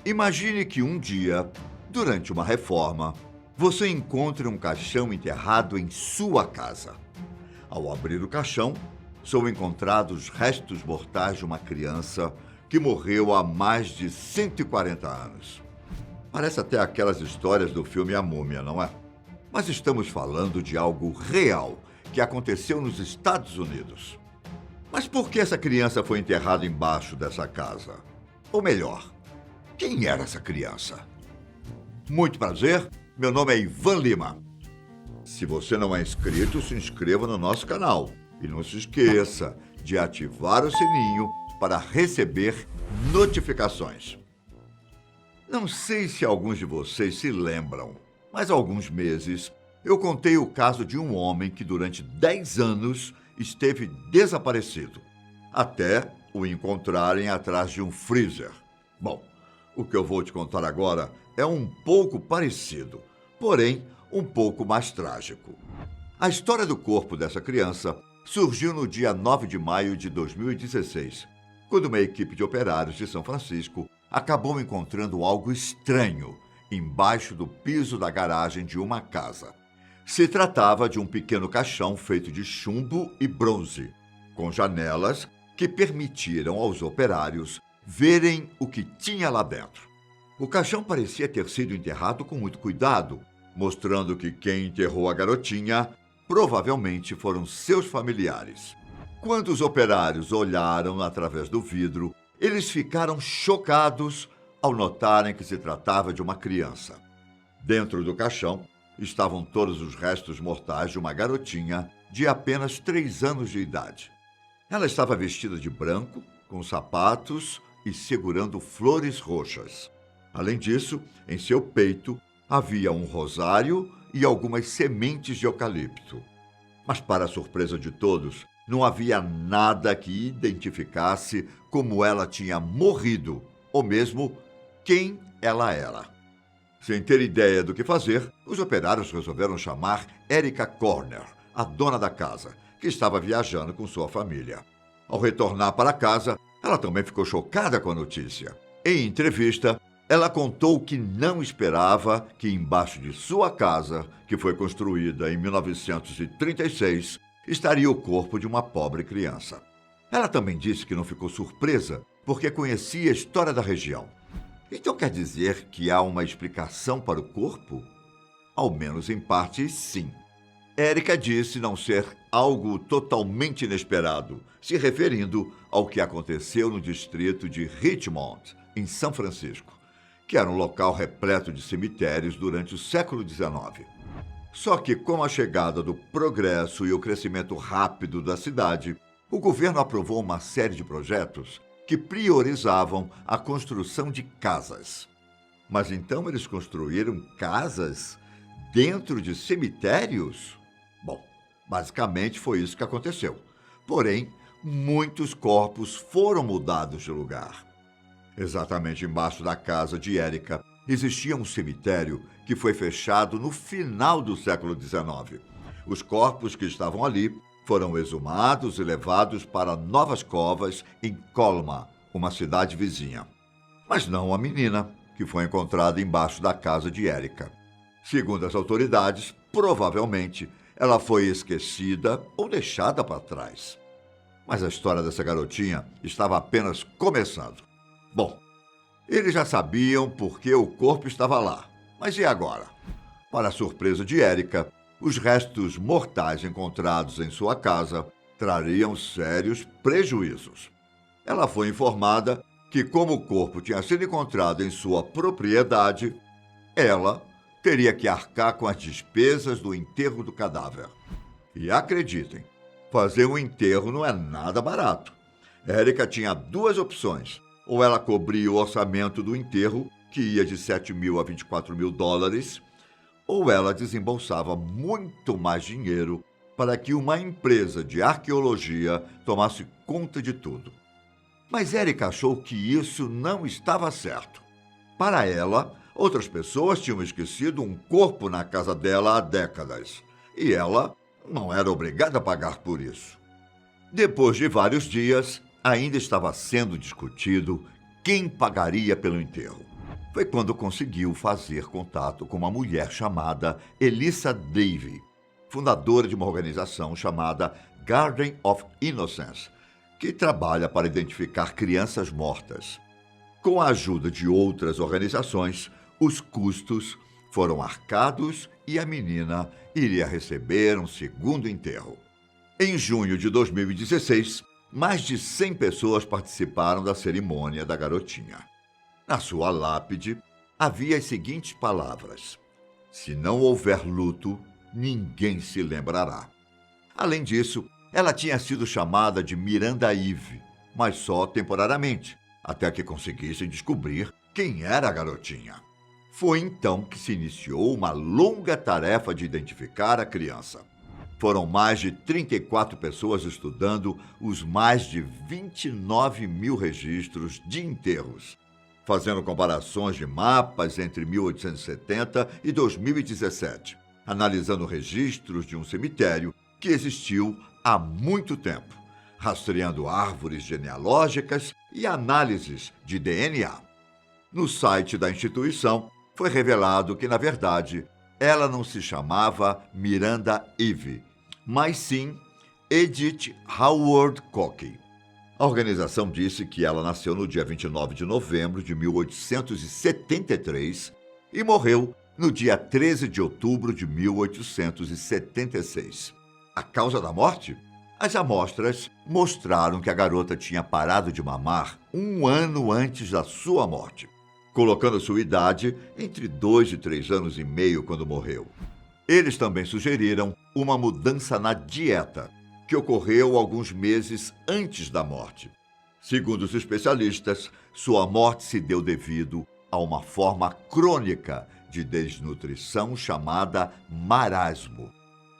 Imagine que um dia, durante uma reforma, você encontre um caixão enterrado em sua casa. Ao abrir o caixão, são encontrados restos mortais de uma criança que morreu há mais de 140 anos. Parece até aquelas histórias do filme A Múmia, não é? Mas estamos falando de algo real que aconteceu nos Estados Unidos. Mas por que essa criança foi enterrada embaixo dessa casa? Ou melhor, quem era essa criança? Muito prazer, meu nome é Ivan Lima. Se você não é inscrito, se inscreva no nosso canal. E não se esqueça de ativar o sininho para receber notificações. Não sei se alguns de vocês se lembram, mas há alguns meses eu contei o caso de um homem que durante 10 anos esteve desaparecido, até o encontrarem atrás de um freezer. Bom, o que eu vou te contar agora é um pouco parecido, porém um pouco mais trágico. A história do corpo dessa criança surgiu no dia 9 de maio de 2016, quando uma equipe de operários de São Francisco acabou encontrando algo estranho embaixo do piso da garagem de uma casa. Se tratava de um pequeno caixão feito de chumbo e bronze, com janelas que permitiram aos operários verem o que tinha lá dentro. O caixão parecia ter sido enterrado com muito cuidado, mostrando que quem enterrou a garotinha provavelmente foram seus familiares. Quando os operários olharam através do vidro, eles ficaram chocados ao notarem que se tratava de uma criança. Dentro do caixão estavam todos os restos mortais de uma garotinha de apenas 3 anos de idade. Ela estava vestida de branco, com sapatos e segurando flores roxas. Além disso, em seu peito havia um rosário e algumas sementes de eucalipto. Mas, para a surpresa de todos, não havia nada que identificasse como ela tinha morrido, ou mesmo quem ela era. Sem ter ideia do que fazer, os operários resolveram chamar Erica Corner, a dona da casa, que estava viajando com sua família. Ao retornar para casa, ela também ficou chocada com a notícia. Em entrevista, ela contou que não esperava que embaixo de sua casa, que foi construída em 1936, estaria o corpo de uma pobre criança. Ela também disse que não ficou surpresa porque conhecia a história da região. Então quer dizer que há uma explicação para o corpo? Ao menos em parte, sim. Erica disse não ser algo totalmente inesperado, se referindo ao que aconteceu no distrito de Richmond, em São Francisco, que era um local repleto de cemitérios durante o século XIX. Só que, com a chegada do progresso e o crescimento rápido da cidade, o governo aprovou uma série de projetos que priorizavam a construção de casas. Mas então eles construíram casas dentro de cemitérios? Bom, basicamente foi isso que aconteceu. Porém, muitos corpos foram mudados de lugar. Exatamente embaixo da casa de Erica existia um cemitério que foi fechado no final do século XIX. Os corpos que estavam ali foram exumados e levados para novas covas em Colma, uma cidade vizinha. Mas não a menina, que foi encontrada embaixo da casa de Erica. Segundo as autoridades, provavelmente ela foi esquecida ou deixada para trás. Mas a história dessa garotinha estava apenas começando. Bom, eles já sabiam por que o corpo estava lá. Mas e agora? Para a surpresa de Erica, os restos mortais encontrados em sua casa trariam sérios prejuízos. Ela foi informada que, como o corpo tinha sido encontrado em sua propriedade, ela teria que arcar com as despesas do enterro do cadáver. E acreditem, fazer um enterro não é nada barato. Erica tinha 2 opções. Ou ela cobria o orçamento do enterro, que ia de 7 mil a 24 mil dólares, ou ela desembolsava muito mais dinheiro para que uma empresa de arqueologia tomasse conta de tudo. Mas Erica achou que isso não estava certo. Para ela, outras pessoas tinham esquecido um corpo na casa dela há décadas, e ela não era obrigada a pagar por isso. Depois de vários dias, ainda estava sendo discutido quem pagaria pelo enterro. foi quando conseguiu fazer contato com uma mulher chamada Elissa Davy, fundadora de uma organização chamada Garden of Innocence, que trabalha para identificar crianças mortas. Com a ajuda de outras organizações, os custos foram arcados e a menina iria receber um segundo enterro. Em junho de 2016, mais de 100 pessoas participaram da cerimônia da garotinha. Na sua lápide, havia as seguintes palavras: "Se não houver luto, ninguém se lembrará." Além disso, ela tinha sido chamada de Miranda Eve, mas só temporariamente, até que conseguissem descobrir quem era a garotinha. Foi então que se iniciou uma longa tarefa de identificar a criança. Foram mais de 34 pessoas estudando os mais de 29 mil registros de enterros, fazendo comparações de mapas entre 1870 e 2017, analisando registros de um cemitério que existiu há muito tempo, rastreando árvores genealógicas e análises de DNA. No site da instituição, foi revelado que, na verdade, ela não se chamava Miranda Eve, mas sim Edith Howard Cooke. A organização disse que ela nasceu no dia 29 de novembro de 1873 e morreu no dia 13 de outubro de 1876. A causa da morte? As amostras mostraram que a garota tinha parado de mamar um ano antes da sua morte, colocando sua idade entre 2 e 3 anos e meio quando morreu. Eles também sugeriram uma mudança na dieta, que ocorreu alguns meses antes da morte. Segundo os especialistas, sua morte se deu devido a uma forma crônica de desnutrição chamada marasmo.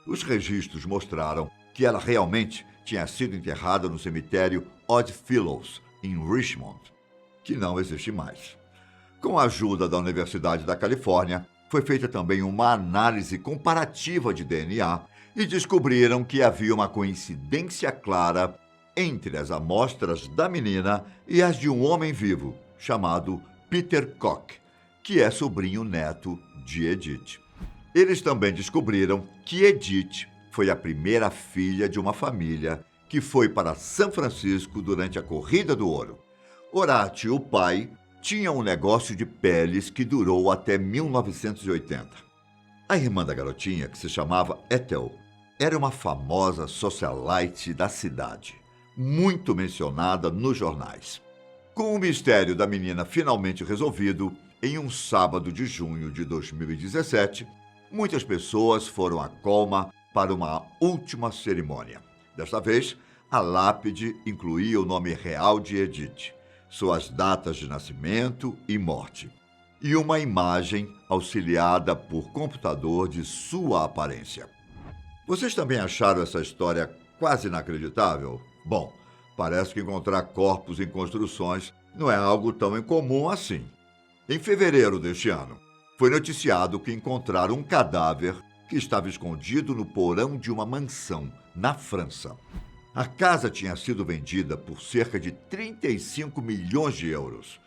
Os registros mostraram que ela realmente tinha sido enterrada no cemitério Oddfellows, em Richmond, que não existe mais. Com a ajuda da Universidade da Califórnia, foi feita também uma análise comparativa de DNA e descobriram que havia uma coincidência clara entre as amostras da menina e as de um homem vivo, chamado Peter Koch, que é sobrinho neto de Edith. Eles também descobriram que Edith foi a primeira filha de uma família que foi para São Francisco durante a Corrida do Ouro. Horatio, o pai, tinha um negócio de peles que durou até 1980. A irmã da garotinha, que se chamava Ethel, era uma famosa socialite da cidade, muito mencionada nos jornais. Com o mistério da menina finalmente resolvido, em um sábado de junho de 2017, muitas pessoas foram a Colma para uma última cerimônia. Desta vez, a lápide incluía o nome real de Edith, suas datas de nascimento e morte, e uma imagem auxiliada por computador de sua aparência. Vocês também acharam essa história quase inacreditável? Bom, parece que encontrar corpos em construções não é algo tão incomum assim. Em fevereiro deste ano, foi noticiado que encontraram um cadáver que estava escondido no porão de uma mansão, na França. A casa tinha sido vendida por cerca de 35 milhões de euros,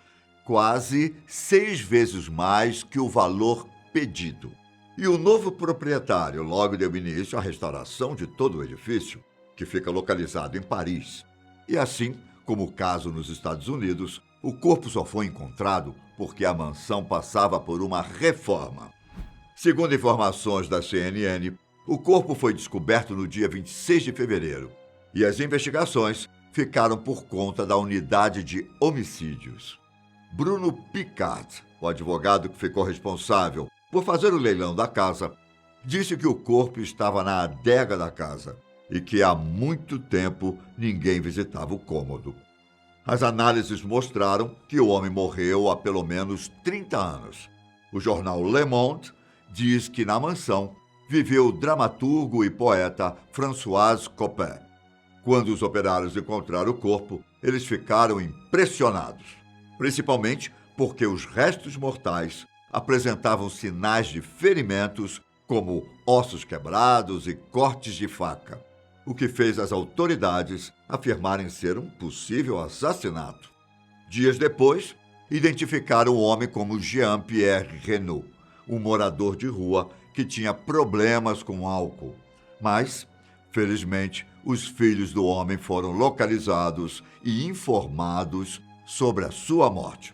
quase 6 vezes mais que o valor pedido. E o novo proprietário logo deu início à restauração de todo o edifício, que fica localizado em Paris. E assim, como o caso nos Estados Unidos, o corpo só foi encontrado porque a mansão passava por uma reforma. Segundo informações da CNN, o corpo foi descoberto no dia 26 de fevereiro e as investigações ficaram por conta da unidade de homicídios. Bruno Picard, o advogado que ficou responsável por fazer o leilão da casa, disse que o corpo estava na adega da casa e que há muito tempo ninguém visitava o cômodo. As análises mostraram que o homem morreu há pelo menos 30 anos. O jornal Le Monde diz que na mansão viveu o dramaturgo e poeta François Coppée. Quando os operários encontraram o corpo, eles ficaram impressionados, principalmente porque os restos mortais apresentavam sinais de ferimentos como ossos quebrados e cortes de faca, o que fez as autoridades afirmarem ser um possível assassinato. Dias depois, identificaram o homem como Jean-Pierre Renaud, um morador de rua que tinha problemas com álcool. Mas, felizmente, os filhos do homem foram localizados e informados sobre a sua morte.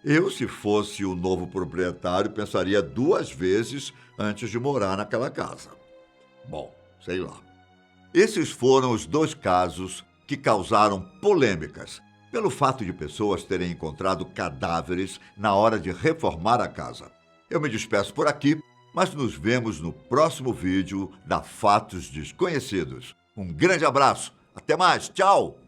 Eu, se fosse o novo proprietário, pensaria 2 vezes antes de morar naquela casa. Bom, sei lá. Esses foram os 2 casos que causaram polêmicas, pelo fato de pessoas terem encontrado cadáveres na hora de reformar a casa. Eu me despeço por aqui, mas nos vemos no próximo vídeo da Fatos Desconhecidos. Um grande abraço, até mais, tchau!